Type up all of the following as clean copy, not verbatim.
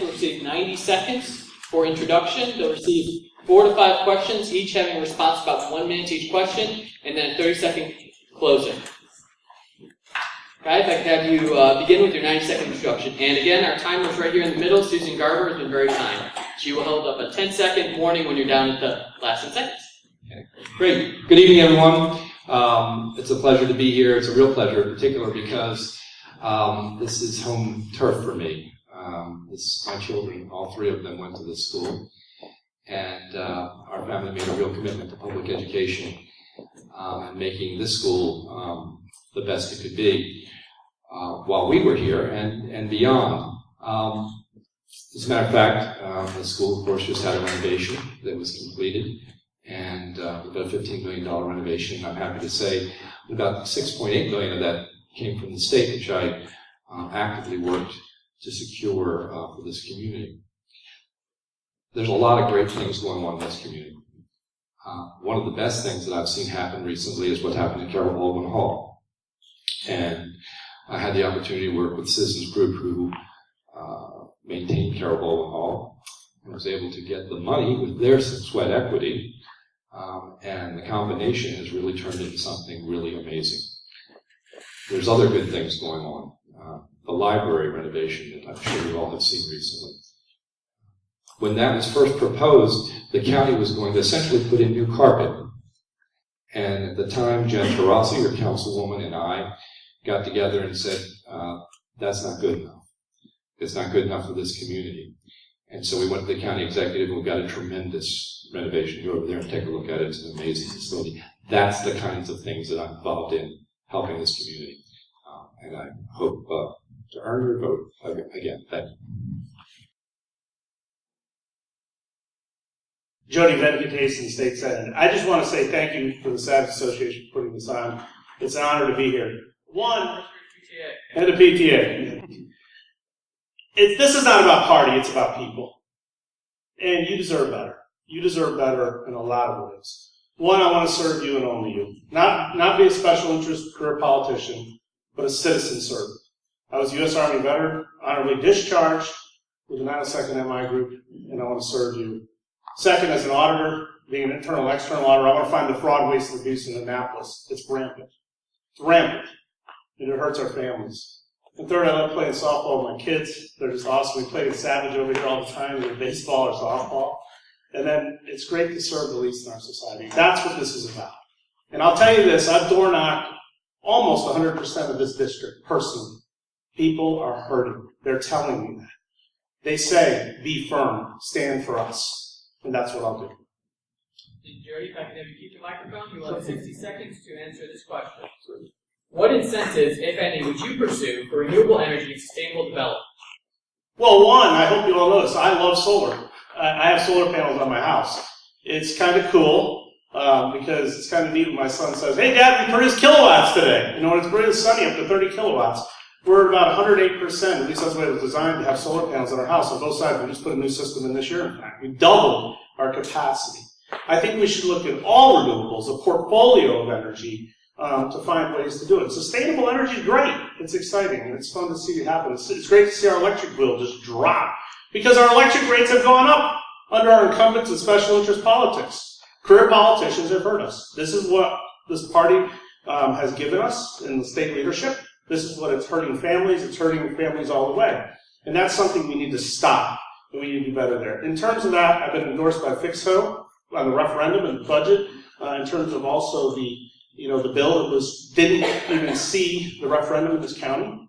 will receive 90 seconds for introduction. They'll receive 4 to 5 questions, each having a response about 1 minute to each question, and then a 30-second closing. Okay, if I could have you begin with your 90-second introduction. And again, our timer is right here in the middle. Susan Garber has been very kind. She will hold up a 10-second warning when you're down at the last 10 seconds. Okay. Great. Good evening, everyone. It's a pleasure to be here. It's a real pleasure in particular because this is home turf for me. My children, all 3 of them, went to this school. And our family made a real commitment to public education and making this school the best it could be while we were here and beyond. As a matter of fact, the school, of course, just had a renovation that was completed, and about a $15 million renovation. I'm happy to say about $6.8 million of that came from the state, which I actively worked to secure for this community. There's a lot of great things going on in this community. One of the best things that I've seen happen recently is what happened at Carol Baldwin Hall. And I had the opportunity to work with Citizens Group who maintained Carol Baldwin Hall and was able to get the money with their sweat equity. And the combination has really turned into something really amazing. There's other good things going on. The library renovation that I'm sure you all have seen recently. When that was first proposed, the county was going to essentially put in new carpet. And at the time, Jen Tarasi, your councilwoman, and I got together and said, that's not good enough. It's not good enough for this community. And so we went to the county executive and we got a tremendous renovation. Go over there and take a look at it. It's an amazing facility. That's the kinds of things that I'm involved in, helping this community. And I hope to earn your vote again. Thank you. Jody, Venkatesan, State Senate. I just want to say thank you for the Savage Association for putting this on. It's an honor to be here. And the PTA. This is not about party, it's about people. And you deserve better. You deserve better in a lot of ways. One, I want to serve you and only you. Not be a special interest career politician, but a citizen servant. I was a U.S. Army veteran, honorably discharged with the 902nd MI group, and I want to serve you. Second, as an auditor, being an internal and external auditor, I want to find the fraud, waste, and abuse in Annapolis. It's rampant. It's rampant. And it hurts our families. And third, I love playing softball with my kids. They're just awesome. We play with Savage over here all the time, either baseball or softball. And then it's great to serve the least in our society. That's what this is about. And I'll tell you this, I've door knocked almost 100% of this district personally. People are hurting. They're telling me that. They say, be firm, stand for us. And that's what I'll do. Jody, if I can have you keep the microphone, you will have 60 seconds to answer this question. What incentives, if any, would you pursue for renewable energy and sustainable development? Well, one, I hope you all know this, I love solar. I have solar panels on my house. It's kind of cool because it's kind of neat when my son says, hey, Dad, we produced kilowatts today. You know, when it's really sunny up to 30 kilowatts. We're at about 108%, at least that's the way it was designed, to have solar panels on our house on both sides. We just put a new system in this year, in fact. We doubled our capacity. I think we should look at all renewables, a portfolio of energy, to find ways to do it. Sustainable energy is great. It's exciting, and it's fun to see it happen. It's great to see our electric bill just drop, because our electric rates have gone up under our incumbents and special interest politics. Career politicians have hurt us. This is what this party has given us in the state leadership. This is what it's hurting families. It's hurting families all the way. And that's something we need to stop, and we need to do better there. In terms of that, I've been endorsed by FIXO on the referendum and the budget, in terms of also the bill that didn't even see the referendum in this county.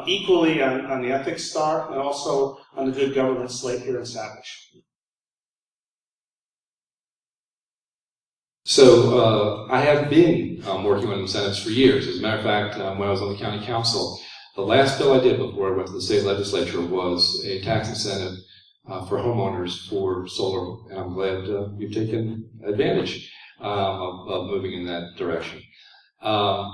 Equally on the ethics star and also on the good government slate here in Savage. So I have been working on incentives for years. As a matter of fact, when I was on the county council, the last bill I did before I went to the state legislature was a tax incentive for homeowners for solar, and I'm glad you've taken advantage of moving in that direction. I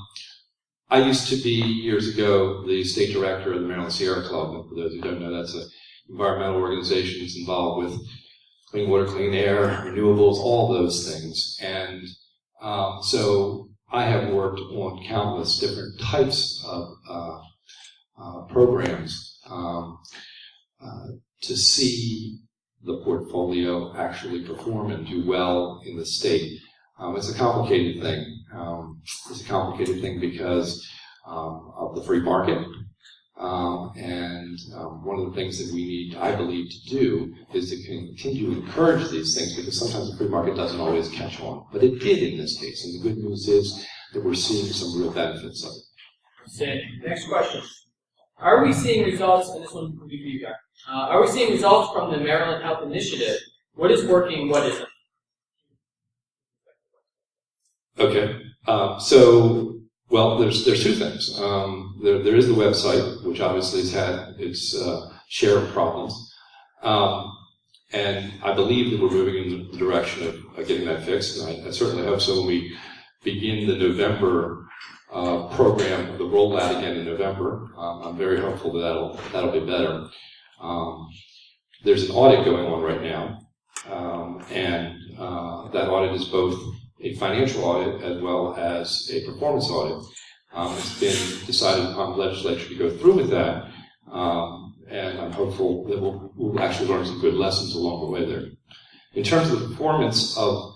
used to be, years ago, the state director of the Maryland Sierra Club, and for those who don't know, that's an environmental organization that's involved with clean water, clean air, renewables, all those things. And so I have worked on countless different types of programs to see the portfolio actually perform and do well in the state. It's a complicated thing. It's a complicated thing because of the free market. One of the things that we need, I believe, to do is to continue to encourage these things, because sometimes the free market doesn't always catch on. But it did in this case, and the good news is that we're seeing some real benefits of it. Next question. Are we seeing results, and this one will be for you guys, are we seeing results from the Maryland Health Initiative? What is working, what isn't? Okay. Well, there's two things. There is the website, which obviously has had its share of problems. And I believe that we're moving in the direction of getting that fixed. And I certainly hope so when we begin the November program, the rollout again in November. I'm very hopeful that that'll be better. There's an audit going on right now. And that audit is both a financial audit as well as a performance audit. It's been decided upon the legislature to go through with that, and I'm hopeful that we'll actually learn some good lessons along the way there. In terms of the performance of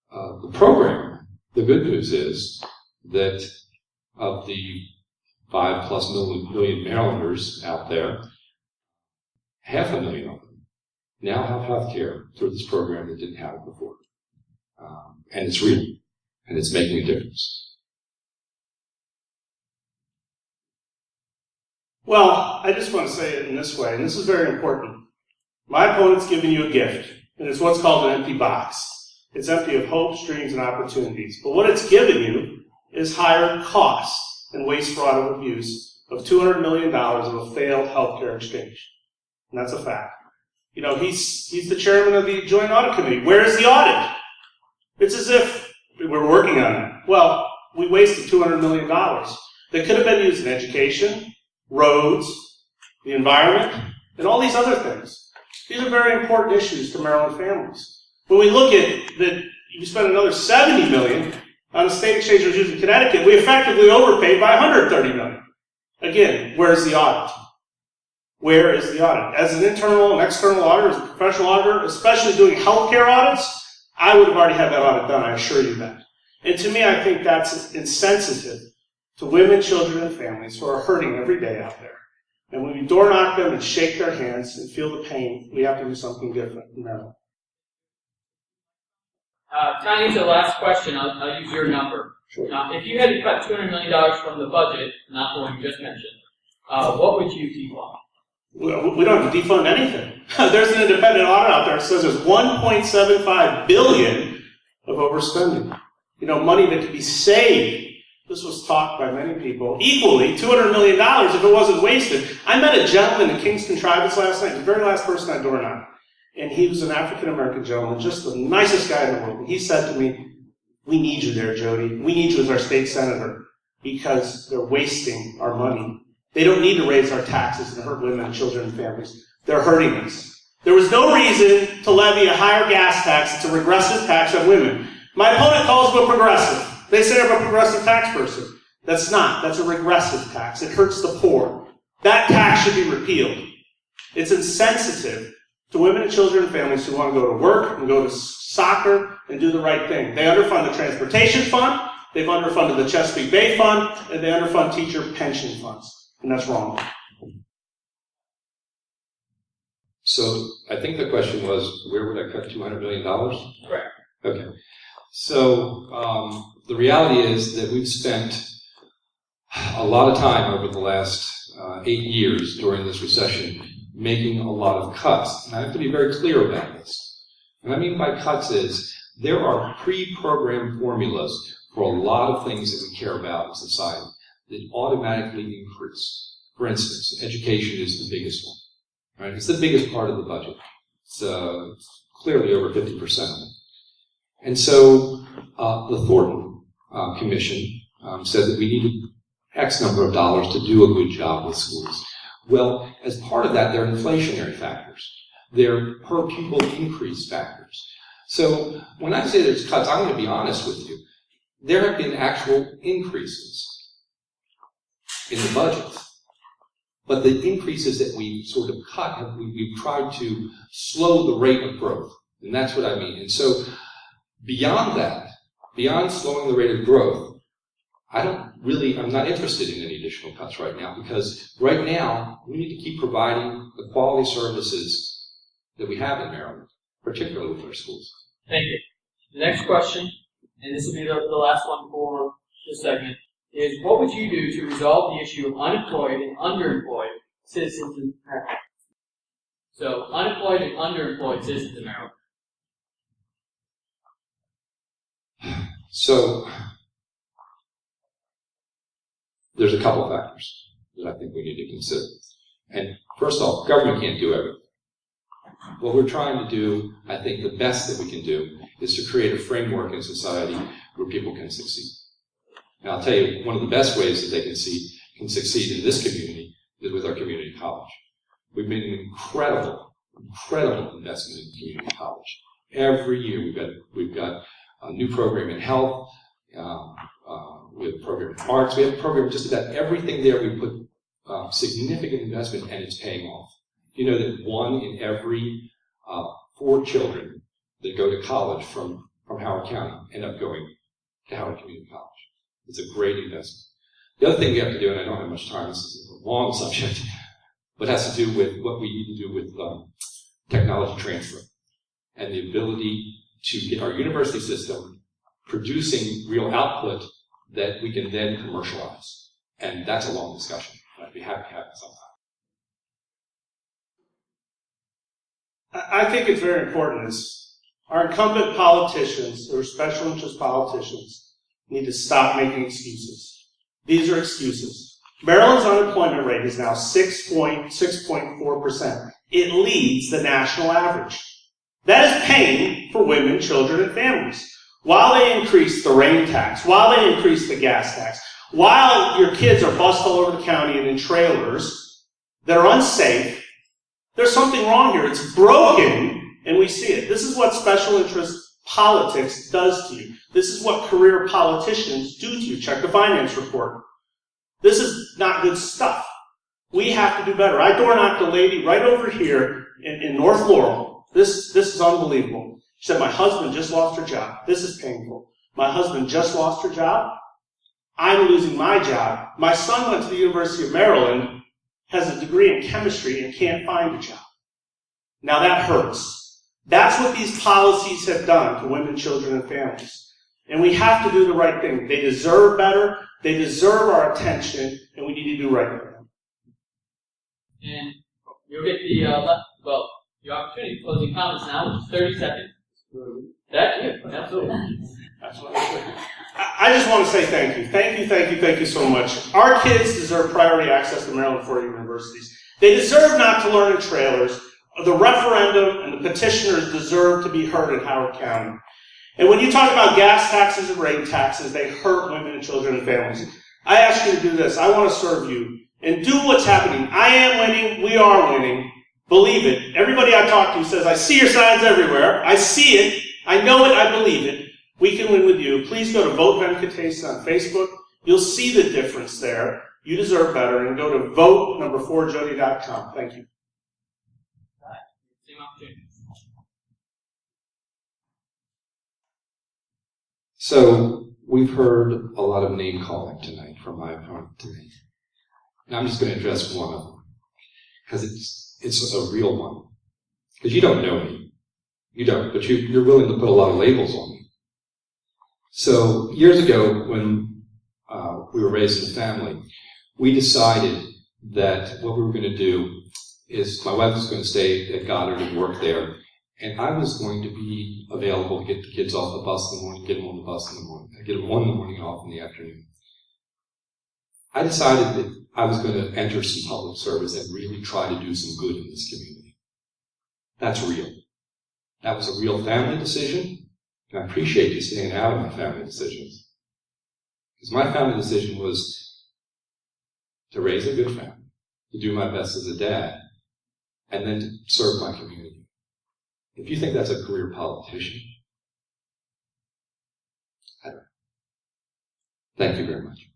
the program, the good news is that of the 5+ million Marylanders out there, 500,000 of them now have health care through this program that didn't have it before. And it's real, and it's making a difference. Well, I just want to say it in this way, and this is very important. My opponent's giving you a gift, and it's what's called an empty box. It's empty of hopes, dreams, and opportunities. But what it's given you is higher costs and waste, fraud, and abuse of $200 million of a failed healthcare exchange. And that's a fact. You know, he's the chairman of the Joint Audit Committee. Where's the audit? It's as if we're working on it. Well, we wasted $200 million that could have been used in education, roads, the environment, and all these other things. These are very important issues to Maryland families. When we look at that, you spend another $70 million on a state exchange that was used in Connecticut, we effectively overpaid by $130 million. Again, where's the audit? Where is the audit? As an internal and external auditor, as a professional auditor, especially doing healthcare audits, I would have already had that audit done, I assure you that. And to me, I think that's insensitive to women, children, and families who are hurting every day out there. And when we door knock them and shake their hands and feel the pain, we have to do something different in Maryland. Tiny, the last question, I'll use your number. Sure. If you had to cut $200 million from the budget, not the one you just mentioned, what would you defund? We don't have to defund anything. There's an independent audit out there that says there's $1.75 billion of overspending. You know, money that could be saved. This was talked by many people. Equally, $200 million if it wasn't wasted. I met a gentleman in Kingston Tribes last night, the very last person I door knocked. And he was an African-American gentleman, just the nicest guy in the world. And he said to me, "We need you there, Jody. We need you as our state senator because they're wasting our money. They don't need to raise our taxes and hurt women, children, and families. They're hurting us." There was no reason to levy a higher gas tax. It's a regressive tax on women. My opponent calls them a progressive. They say I'm a progressive tax person. That's not. That's a regressive tax. It hurts the poor. That tax should be repealed. It's insensitive to women and children and families who want to go to work and go to soccer and do the right thing. They underfund the transportation fund. They've underfunded the Chesapeake Bay Fund. And they underfund teacher pension funds. And that's wrong. So I think the question was, where would I cut $200 million? Correct. Okay. So the reality is that we've spent a lot of time over the last 8 years during this recession making a lot of cuts. And I have to be very clear about this. What I mean by cuts is there are pre-programmed formulas for a lot of things that we care about in society that automatically increase. For instance, education is the biggest one. Right? It's the biggest part of the budget. It's clearly over 50% of it. And so the Thornton Commission said that we needed X number of dollars to do a good job with schools. Well, as part of that, there are inflationary factors. There are per pupil increase factors. So when I say there's cuts, I'm going to be honest with you. There have been actual increases in the budget. But the increases that we sort of cut, we've tried to slow the rate of growth. And that's what I mean. And so beyond that, beyond slowing the rate of growth, I'm not interested in any additional cuts right now, because right now we need to keep providing the quality services that we have in Maryland, particularly with our schools. Thank you. The next question, and this will be the last one for this segment, is what would you do to resolve the issue of unemployed and underemployed citizens in Maryland? So, unemployed and underemployed citizens in Maryland. So, there's a couple factors that I think we need to consider. And first off, government can't do everything. What we're trying to do, I think the best that we can do, is to create a framework in society where people can succeed. And I'll tell you, one of the best ways that they can succeed in this community is with our community college. We've made an incredible investment in community college. Every year we've got a new program in health, we have a program in arts, we have a program just about everything there. We put significant investment, and it's paying off. You know that 1 in every 4 children that go to college from Howard County end up going to Howard Community College. It's a great investment. The other thing we have to do, and I don't have much time, this is a long subject, but it has to do with what we need to do with technology transfer and the ability to get our university system producing real output that we can then commercialize. And that's a long discussion. I'd be happy to have it sometime. I think it's very important is our incumbent politicians, or special interest politicians, need to stop making excuses. These are excuses. Maryland's unemployment rate is now 6.4%. It leads the national average. That is paying for women, children, and families. While they increase the rain tax, while they increase the gas tax, while your kids are bussed all over the county and in trailers that are unsafe, there's something wrong here. It's broken, and we see it. This is what special interest politics does to you. This is what career politicians do to you. Check the finance report. This is not good stuff. We have to do better. I door knocked a lady right over here in North Laurel. This is unbelievable. She said, my husband just lost her job. This is painful. My husband just lost her job. I'm losing my job. My son went to the University of Maryland, has a degree in chemistry, and can't find a job. Now that hurts. That's what these policies have done to women, children, and families. And we have to do the right thing. They deserve better. They deserve our attention, and we need to do right for them. And you'll get the opportunity for closing comments now, which is 30 seconds. That's it. Absolutely. That's what I say. I just want to say thank you. Thank you so much. Our kids deserve priority access to Maryland 4 universities. They deserve not to learn in trailers. The referendum and the petitioners deserve to be heard in Howard County. And when you talk about gas taxes and rain taxes, they hurt women and children and families. I ask you to do this. I want to serve you. And do what's happening. I am winning. We are winning. Believe it. Everybody I talk to says, I see your signs everywhere. I see it. I know it. I believe it. We can win with you. Please go to Vote Venkatesan on Facebook. You'll see the difference there. You deserve better. And go to vote4jody.com. Thank you. So, we've heard a lot of name calling tonight from my opponent today. And I'm just going to address one of them. Because it's a real one. Because you don't know me. You don't. But you're willing to put a lot of labels on me. So, years ago, when we were raising a family, we decided that what we were going to do is my wife was going to stay at Goddard and work there, and I was going to be available to get the kids off the bus in the morning, get them on the bus in the morning, get them 1 in the morning, off in the afternoon. I decided that I was going to enter some public service and really try to do some good in this community. That's real. That was a real family decision. And I appreciate you staying out of my family decisions. Because my family decision was to raise a good family, to do my best as a dad, and then to serve my community. If you think that's a career politician, I don't know. Thank you very much.